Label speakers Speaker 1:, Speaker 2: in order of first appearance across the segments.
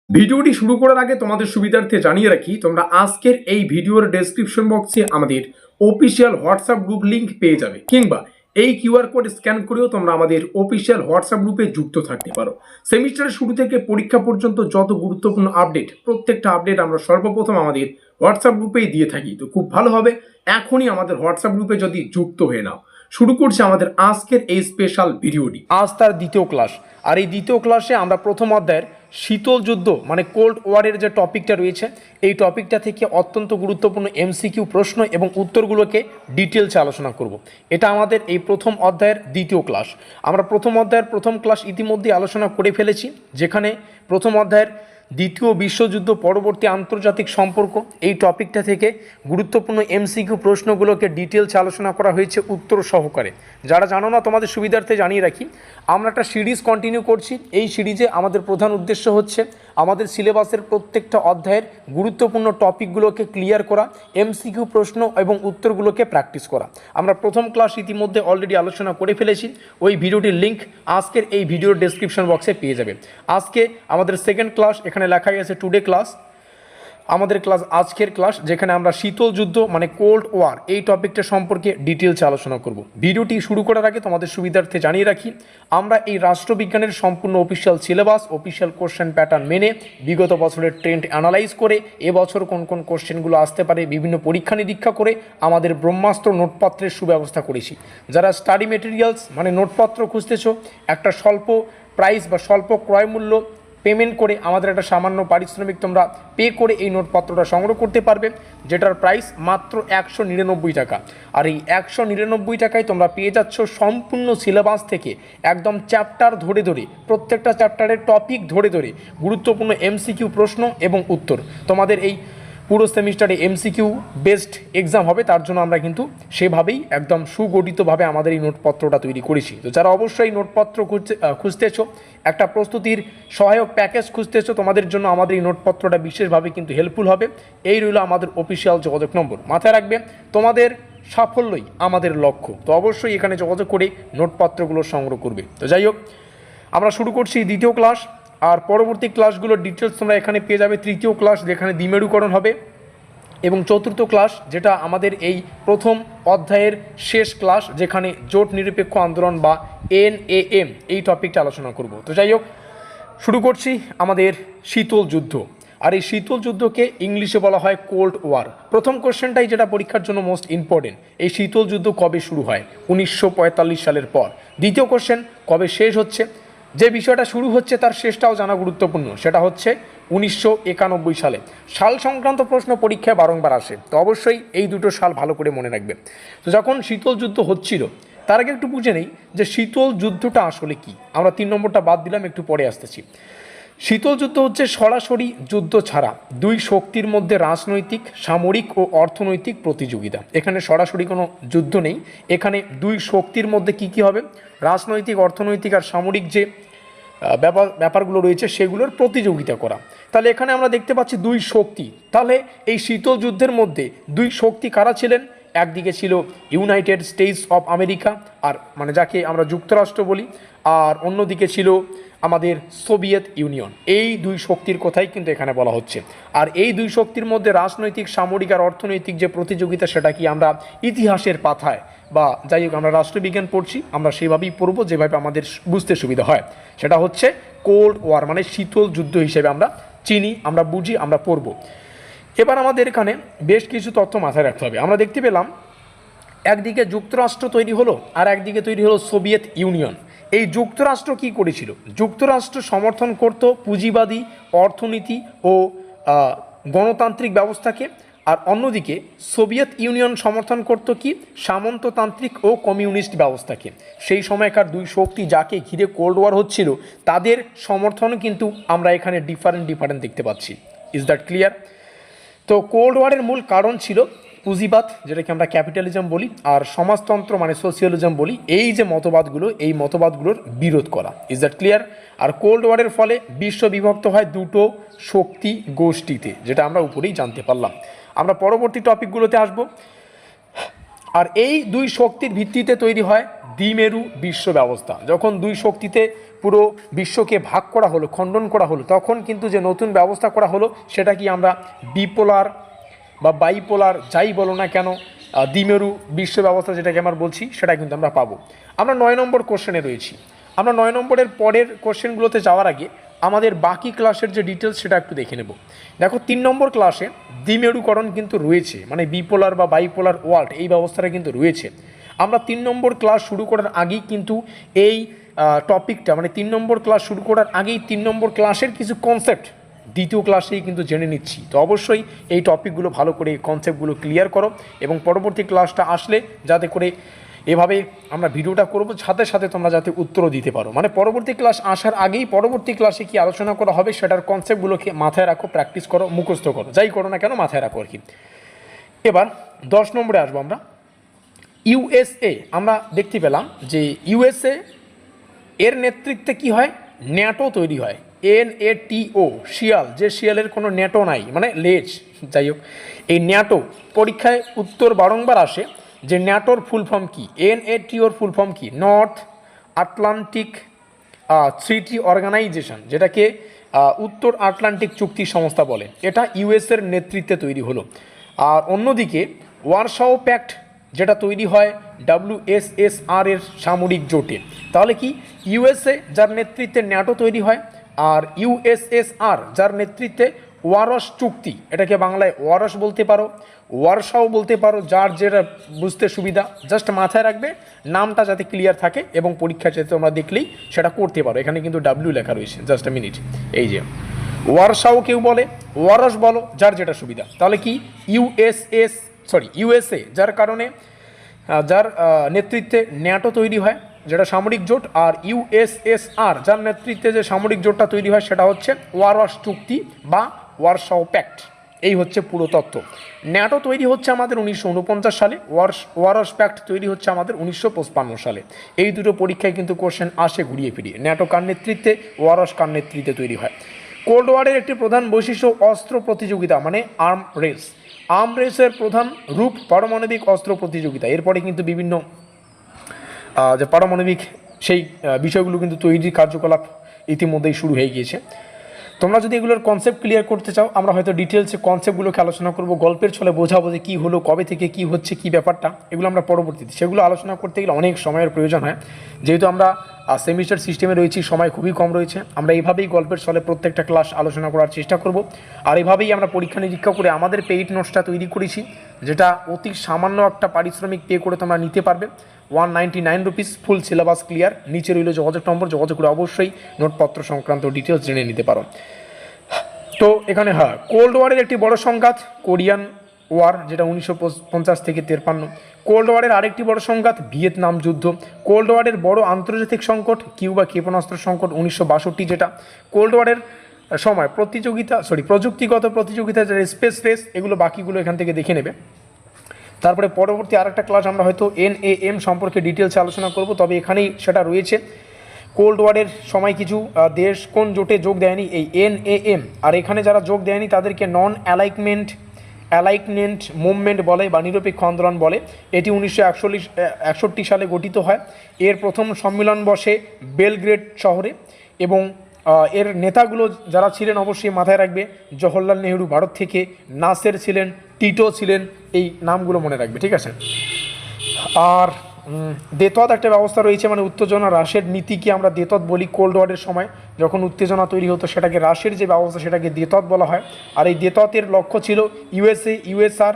Speaker 1: ভিডিওটি শুরু করার আগে তোমাদের সুবিধার্থে জানিয়ে রাখি, তোমরা আজকের এই ভিডিওর ডেসক্রিপশন বক্সে আমাদের অফিসিয়াল হোয়াটসঅ্যাপ গ্রুপ লিংক পেয়ে যাবে, কিংবা এই কিউআর কোড স্ক্যান করেও তোমরা আমাদের অফিসিয়াল হোয়াটসঅ্যাপ গ্রুপে যুক্ত থাকতে পারো। সেমিস্টারের শুরু থেকে পরীক্ষা পর্যন্ত যত গুরুত্বপূর্ণ আপডেট, প্রত্যেকটা আপডেট আমরা সর্বপ্রথম আমাদের হোয়াটসঅ্যাপ গ্রুপেই দিয়ে থাকি। তো খুব ভালো হবে এখনই আমাদের হোয়াটসঅ্যাপ গ্রুপে যদি যুক্ত হয়ে নাও। শুরু করছি আমাদের আজকের এই স্পেশাল ভিডিওটি। আজ তার দ্বিতীয় ক্লাস, আর এই দ্বিতীয় ক্লাসে আমরা প্রথম অধ্যায়ের শীতল যুদ্ধ মানে কোল্ড ওয়ারের যে টপিকটা রয়েছে, এই টপিকটা থেকে অত্যন্ত গুরুত্বপূর্ণ এমসিকিউ প্রশ্ন এবং উত্তরগুলোকে ডিটেলসে আলোচনা করব। এটা আমাদের এই প্রথম অধ্যায়ের দ্বিতীয় ক্লাস। আমরা প্রথম অধ্যায়ের প্রথম ক্লাস ইতিমধ্যে আলোচনা করে ফেলেছি, যেখানে প্রথম অধ্যায়ের দ্বিতীয় বিশ্বযুদ্ধ পরবর্তী আন্তর্জাতিক সম্পর্ক এই টপিকটা থেকে গুরুত্বপূর্ণ এমসিকিউ প্রশ্নগুলোকে ডিটেলস আলোচনা করা হয়েছে উত্তর সহকারে। যারা জানো না তাদের সুবিধার্থে জানিয়ে রাখি, আমরা একটা সিরিজ কন্টিনিউ করছি। এই সিরিজে আমাদের প্রধান উদ্দেশ্য হচ্ছে আমাদের সিলেবাসের প্রত্যেকটা অধ্যায়ের গুরুত্বপূর্ণ টপিকগুলোকে ক্লিয়ার করা, এমসিকিউ প্রশ্ন এবং উত্তরগুলোকে প্র্যাকটিস করা। আমরা প্রথম ক্লাস ইতিমধ্যে অলরেডি আলোচনা করে ফেলেছি, ওই ভিডিওটির লিঙ্ক আজকের এই ভিডিওর ডেসক্রিপশন বক্সে পেয়ে যাবে। আজকে আমাদের সেকেন্ড ক্লাস, এখানে লেখাই আছে টুডে ক্লাস, আমাদের ক্লাস আজকের ক্লাস, যেখানে আমরা শীতল যুদ্ধ মানে কোল্ড ওয়ার এই টপিকটা সম্পর্কে ডিটেলসে আলোচনা করব। ভিডিওটি শুরু করার আগে তোমাদের সুবিধার্থে জানিয়ে রাখি, আমরা এই রাষ্ট্রবিজ্ঞানের সম্পূর্ণ official syllabus, official question pattern মেনে বিগত বছরের ট্রেন্ড অ্যানালাইজ করে এবছর কোন কোন কোশ্চেনগুলো আসতে পারে বিভিন্ন পরীক্ষা নিরীক্ষা করে আমাদের ব্রহ্মাস্ত্র নোটপত্রের সুব্যবস্থা করেছি। যারা স্টাডি মেটেরিয়ালস মানে নোটপত্র খুঁজতেছো, একটা স্বল্প প্রাইস বা স্বল্প ক্রয় মূল্য পেমেন্ট করে আমাদের একটা সামান্য পারিশ্রমিক তোমরা পে করে এই নোটপত্রটা সংগ্রহ করতে পারবে, যেটার প্রাইস মাত্র 199 টাকা। আর এই 199 টাকায় তোমরা পেয়ে যাচ্ছ সম্পূর্ণ সিলেবাস থেকে একদম চ্যাপ্টার ধরে ধরে, প্রত্যেকটা চ্যাপ্টারের টপিক ধরে ধরে গুরুত্বপূর্ণ এমসিকিউ প্রশ্ন এবং উত্তর। তোমাদের এই পুরো সেমিস্টারে এমসিকিউ বেসড এক্সাম হবে, তার জন্য আমরা কিন্তু সেভাবেই একদম সুগঠিতভাবে আমাদের এই নোটপত্রটা তৈরি করেছি। তো যারা অবশ্যই নোটপত্র খুঁজতেছো, একটা প্রস্তুতির সহায়ক প্যাকেজ খুঁজতেছো, তোমাদের জন্য আমাদের এই নোটপত্রটা বিশেষভাবে কিন্তু হেল্পফুল হবে। এই রইল আমাদের অফিসিয়াল যোগাযোগ নম্বর। মাথায় রাখবে, তোমাদের সাফল্যই আমাদের লক্ষ্য। তো অবশ্যই এখানে যোগাযোগ করে নোটপত্রগুলো সংগ্রহ করবে। তো যাই হোক, আমরা শুরু করছি দ্বিতীয় ক্লাস, আর পরবর্তী ক্লাসগুলোর ডিটেলস তোমরা এখানে পেয়ে যাবে। তৃতীয় ক্লাস যেখানে দ্বিমেরুকরণ হবে, এবং চতুর্থ ক্লাস যেটা আমাদের এই প্রথম অধ্যায়ের শেষ ক্লাস, যেখানে জোট নিরপেক্ষ আন্দোলন বা NAM এই টপিকটা আলোচনা করব। তো যাই হোক, শুরু করছি আমাদের শীতল যুদ্ধ। আর এই শীতল যুদ্ধকে ইংলিশে বলা হয় কোল্ড ওয়ার। প্রথম কোশ্চেনটাই যেটা পরীক্ষার জন্য মোস্ট ইম্পর্টেন্ট, এই শীতল যুদ্ধ কবে শুরু হয়? 1945 সালের পর। দ্বিতীয় কোশ্চেন, কবে শেষ হচ্ছে? যে বিষয়টা শুরু হচ্ছে তার শেষটাও জানা গুরুত্বপূর্ণ, সেটা হচ্ছে 1991 সালে। সাল সংক্রান্ত প্রশ্ন পরীক্ষায় বারংবার আসে, তো অবশ্যই এই দুটো সাল ভালো করে মনে রাখবে। তো যখন শীতল যুদ্ধ হচ্ছিল, তার আগে একটু বুঝে নেই যে শীতল যুদ্ধটা আসলে কি। আমরা 3 নম্বরটা বাদ দিলাম, একটু পরে আসতেছি। শীতল যুদ্ধ হচ্ছে সরাসরি যুদ্ধ ছাড়া দুই শক্তির মধ্যে রাজনৈতিক, সামরিক ও অর্থনৈতিক প্রতিযোগিতা। এখানে সরাসরি কোনো যুদ্ধ নেই, এখানে দুই শক্তির মধ্যে কি কি হবে, রাজনৈতিক, অর্থনৈতিক আর সামরিক যে ব্যাপারগুলো রয়েছে সেগুলোর প্রতিযোগিতা করা। তাহলে এখানে আমরা দেখতে পাচ্ছি দুই শক্তি। তাহলে এই শীতল যুদ্ধের মধ্যে দুই শক্তি কারা ছিলেন? একদিকে ছিল ইউনাইটেড স্টেটস অফ আমেরিকা, আর মানে যাকে আমরা যুক্তরাষ্ট্র বলি, আর অন্যদিকে ছিল আমাদের সোভিয়েত ইউনিয়ন। এই দুই শক্তির কথাই কিন্তু এখানে বলা হচ্ছে। আর এই দুই শক্তির মধ্যে রাজনৈতিক, সামরিক আর অর্থনৈতিক যে প্রতিযোগিতা, সেটা কি আমরা ইতিহাসের পাতায় বা যাই হোক আমরা রাষ্ট্রবিজ্ঞান পড়ছি, আমরা সেভাবেই পড়বো যেভাবে আমাদের বুঝতে সুবিধা হয়। সেটা হচ্ছে কোল্ড ওয়ার মানে শীতল যুদ্ধ হিসেবে আমরা চিনি, আমরা বুঝি, আমরা পড়ব। এবার আমাদের এখানে বেশ কিছু তথ্য মাথায় রাখতে হবে। আমরা দেখতে পেলাম একদিকে যুক্তরাষ্ট্র তৈরি হলো, আর একদিকে তৈরি হলো সোভিয়েত ইউনিয়ন। এই যুক্তরাষ্ট্র কি করেছিল? যুক্তরাষ্ট্র সমর্থন করত পুঁজিবাদী অর্থনীতি ও গণতান্ত্রিক ব্যবস্থাকে, আর অন্যদিকে সোভিয়েত ইউনিয়ন সমর্থন করত কি, সামন্ততান্ত্রিক ও কমিউনিস্ট ব্যবস্থাকে। সেই সময়কার দুই শক্তি যাকে ঘিরে কোল্ড ওয়ার হচ্ছিল, তাদের সমর্থন কিন্তু আমরা এখানে ডিফারেন্ট দেখতে পাচ্ছি। Is that clear? তো কোল্ড ওয়ারের মূল কারণ ছিল পুঁজিবাদ, যেটাকে আমরা ক্যাপিটালিজম বলি, আর সমাজতন্ত্র মানে সোশিয়ালিজম বলি। এই যে মতবাদগুলো, এই মতবাদগুলোর বিরোধ করা। Is that clear? আর কোল্ড ওয়ারের ফলে বিশ্ব বিভক্ত হয় দুটো শক্তি গোষ্ঠীতে, যেটা আমরা উপরেই জানতে পারলাম। আমরা পরবর্তী টপিকগুলোতে আসব। আর এই দুই শক্তির ভিত্তিতে তৈরি হয় দ্বিমেরু বিশ্ব ব্যবস্থা। যখন দুই শক্তিতে পুরো বিশ্বকে ভাগ করা হলো, খণ্ডন করা হলো, তখন কিন্তু যে নতুন ব্যবস্থা করা হলো সেটা কি আমরা বিপোলার বা বাইপোলার যাই বলো না কেন, দ্বিমেরু বিশ্ব ব্যবস্থা যেটাকে আমরা বলছি সেটা কিন্তু আমরা পাবো। আমরা 9 নম্বর কোশ্চেনে রয়েছি। আমরা 9 নম্বরের পরের কোশ্চেনগুলোতে যাওয়ার আগে আমাদের বাকি ক্লাসের যে ডিটেলস সেটা একটু দেখে নেব। দেখো 3 নম্বর ক্লাসে দ্বিমেরুকরণ কিন্তু রয়েছে, মানে বিপোলার বা বাইপোলার ওয়ার্ল্ড এই ব্যবস্থাটা কিন্তু রয়েছে। আমরা 3 নম্বর ক্লাস শুরু করার আগেই কিন্তু এই টপিকটা, মানে 3 নম্বর ক্লাস শুরু করার আগেই 3 নম্বর ক্লাসের কিছু কনসেপ্ট দ্বিতীয় ক্লাসেই কিন্তু জেনে নিচ্ছি। তো অবশ্যই এই টপিকগুলো ভালো করে কনসেপ্টগুলো ক্লিয়ার করো এবং পরবর্তী ক্লাসটা আসলে যাতে করে এভাবে আমরা ভিডিওটা করবো, সাথে সাথে তোমরা যাতে উত্তরও দিতে পারো। মানে পরবর্তী ক্লাস আসার আগেই পরবর্তী ক্লাসে কি আলোচনা করা হবে সেটার কনসেপ্টগুলোকে মাথায় রাখো, প্র্যাকটিস করো, মুখস্থ করো, যাই করো না কেন মাথায় রাখো আর কি। এবার 10 নম্বরে আসবো আমরা। ইউএসএ আমরা দেখতে পেলাম যে ইউএসএ এর নেতৃত্বে কি হয়, ন্যাটো তৈরি হয়। NATO, শিয়াল, যে শিয়ালের কোনো ন্যাটো নাই, মানে লেজ, যাই হোক এই ন্যাটো পরীক্ষায় উত্তর বারংবার আসে যে ন্যাটোর ফুল ফর্ম কি, NATOর ফুল ফর্ম কি, নর্থ আটলান্টিক ট্রিটি অর্গানাইজেশন, যেটাকে উত্তর আটলান্টিক চুক্তি সংস্থা বলে। এটা ইউএসের নেতৃত্বে তৈরি হলো। আর অন্যদিকে ওয়ারশাও প্যাক্ট যেটা তৈরি হয় WSSR এর সামরিক জোটে। তাহলে কি ইউএসএ যার নেতৃত্বে ন্যাটো তৈরি হয়, আর USSR যার নেতৃত্বে ওয়ারশ চুক্তি, এটাকে বাংলায় ওয়ারশ বলতে পারো, ওয়ারশাও বলতে পারো, যার যেটা বুঝতে সুবিধা, জাস্ট মাথায় রাখবে নামটা যাতে ক্লিয়ার থাকে এবং পরীক্ষা যাতে তোমরা দেখলেই সেটা করতে পারো। এখানে কিন্তু W লেখা রয়েছে, জাস্ট আ মিনিট। এই যে ওয়ারশাও কেউ বলে, ওয়ারশ বলো, যার যেটা সুবিধা। তাহলে কি ইউএসএ যার কারণে যার নেতৃত্বে ন্যাটো তৈরি হয় যেটা সামরিক জোট, আর USSR যার নেতৃত্বে যে সামরিক জোটটা তৈরি হয় সেটা হচ্ছে ওয়ারশ চুক্তি বা ওয়ারশাও প্যাক্ট। এই হচ্ছে পুরো তথ্য। ন্যাটো তৈরি হচ্ছে আমাদের 1949 সালে, ওয়ারশ প্যাক্ট তৈরি হচ্ছে আমাদের 1955 সালে। এই দুটো পরীক্ষায় কিন্তু কোশ্চেন আসে ঘুরিয়ে ফিরিয়ে। ন্যাটো কার নেতৃত্বে, ওয়ারশ কার নেতৃত্বে তৈরি হয়। কোল্ড ওয়ারের একটি প্রধান বৈশিষ্ট্য অস্ত্র প্রতিযোগিতা, মানে আর্ম রেস। আর্ম রেসের প্রধান রূপ পারমাণবিক অস্ত্র প্রতিযোগিতা। এরপরে কিন্তু বিভিন্ন যে পারমাণবিক সেই বিষয়গুলো কিন্তু তৈরির কার্যকলাপ ইতিমধ্যেই শুরু হয়ে গিয়েছে। তোমরা যদি এগুলোর কনসেপ্ট ক্লিয়ার করতে চাও, আমরা হয়তো ডিটেলসে কনসেপ্টগুলোকে আলোচনা করব, গল্পের ছলে বোঝাবো যে কী হলো, কবে থেকে কী হচ্ছে, কী ব্যাপারটা, এগুলো আমরা পরবর্তীতে, সেগুলো আলোচনা করতে গেলে অনেক সময়ের প্রয়োজন হয়। যেহেতু আমরা সেমিস্টার সিস্টেমে রয়েছি, সময় খুবই কম রয়েছে, আমরা এইভাবেই গল্পের ছলে প্রত্যেকটা ক্লাস আলোচনা করার চেষ্টা করব। আর এভাবেই আমরা পরীক্ষা নিরীক্ষা করে আমাদের পেইড নোটসটা তৈরি করেছি, যেটা অতি সামান্য একটা পারিশ্রমিক পে করে তোমরা নিতে পারবে। 199 রুপিস, ফুল সিলেবাস ক্লিয়ার। নিচে রইল যোগাযোগ নম্বর, যোগাযোগ করে অবশ্যই নোটপত্র সংক্রান্ত ডিটেলস জেনে নিতে পারো। তো এখানে কোল্ড ওয়ারের একটি বড় সংঘাত কোরিয়ান ওয়ার, যেটা 1950 থেকে 53। কোল্ড ওয়ারের আরেকটি বড় সংঘাত ভিয়েতনাম যুদ্ধ। কোল্ড ওয়ারের বড় আন্তর্জাতিক সংকট কিউবা ক্ষেপণাস্ত্র সংকট 1962, যেটা কোল্ড ওয়ারের সময় প্রযুক্তিগত প্রতিযোগিতা, যেটা স্পেস রেস, এগুলো বাকিগুলো এখান থেকে দেখে নেবে। তারপরে পরবর্তী আরেকটা ক্লাস আমরা হয়তো NAM সম্পর্কে ডিটেলসে আলোচনা করব, তবে এখানেই সেটা রয়েছে। কোল্ড ওয়ারের সময় কিছু দেশ কোন জোটে যোগ দেয়নি, এই NAM। আর এখানে যারা যোগ দেয়নি তাদেরকে নন অ্যালাইনমেন্ট মুভমেন্ট বলে বা নিরপেক্ষ আন্দোলন বলে। এটি 1961 সালে গঠিত হয়। এর প্রথম সম্মেলন বসে বেলগ্রেড শহরে এবং এর নেতাগুলো যারা ছিলেন অবশ্যই মাথায় রাখবে, জওহরলাল নেহরু ভারত থেকে, নাসের ছিলেন, টিটো ছিলেন, এই নামগুলো মনে রাখবে, ঠিক আছে। আর দেতদ একটা ব্যবস্থা রয়েছে, মানে উত্তেজনা হ্রাসের নীতিকে আমরা দেতদ বলি। কোল্ড ওয়ারের সময় যখন উত্তেজনা তৈরি হতো সেটাকে হ্রাসের যে ব্যবস্থা সেটাকে দেতদ বলা হয়। আর এই দেতদের লক্ষ্য ছিল USSR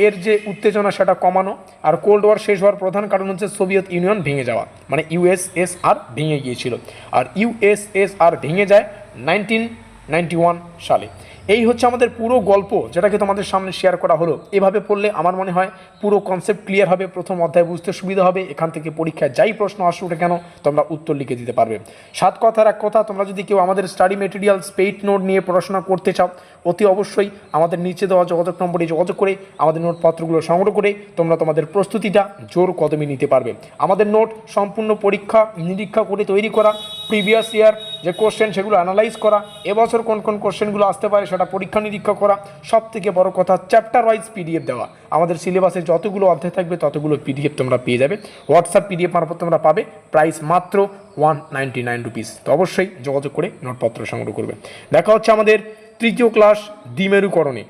Speaker 1: এর যে উত্তেজনা সেটা কমানো। আর কোল্ড ওয়ার শেষ হওয়ার প্রধান কারণ হচ্ছে সোভিয়েত ইউনিয়ন ভেঙে যাওয়া, মানে USSR ভেঙে গিয়েছিল। আর USSR ভেঙে যায় 1991 সালে। এই হচ্ছে আমাদের পুরো গল্প, যেটাকে তোমাদের সামনে শেয়ার করা হলো। এভাবে পড়লে আমার মনে হয় পুরো কনসেপ্ট ক্লিয়ার হবে, প্রথম অধ্যায় বুঝতে সুবিধা হবে। এখান থেকে পরীক্ষায় যাই প্রশ্ন আসুক কেন তোমরা উত্তর লিখে দিতে পারবে। 7 কথার এক কথা, তোমরা যদি কেউ আমাদের স্টাডি মেটেরিয়ালস পেইড নোট নিয়ে পড়াশোনা করতে চাও, অতি অবশ্যই আমাদের নিচে দেওয়া যোগাযোগ নম্বরে যোগাযোগ করে আমাদের নোটপত্রগুলো সংগ্রহ করে তোমরা তোমাদের প্রস্তুতিটা জোর কদমে নিতে পারবে। আমাদের নোট সম্পূর্ণ পরীক্ষা নিরীক্ষা করে তৈরি করা, প্রিভিয়াস ইয়ার যে কোশ্চেন সেগুলো অ্যানালাইজ করা, এবছর কোন কোন কোশ্চেনগুলো আসতে পারে সেটা পরীক্ষা নিরীক্ষা করা, সব থেকে বড় কথা চ্যাপ্টার ওয়াইজ পিডিএফ দেওয়া। আমাদের সিলেবাসে যতগুলো অধ্যায় থাকবে ততগুলো পিডিএফ তোমরা পেয়ে যাবে, হোয়াটসঅ্যাপ পিডিএফ মারফত তোমরা পাবে, প্রাইস মাত্র 199 রুপিস। তো অবশ্যই যোগাযোগ করে নোটপত্র সংগ্রহ করবে। দেখা হচ্ছে আমাদের তৃতীয় ক্লাস দ্বিমেরুকরণে।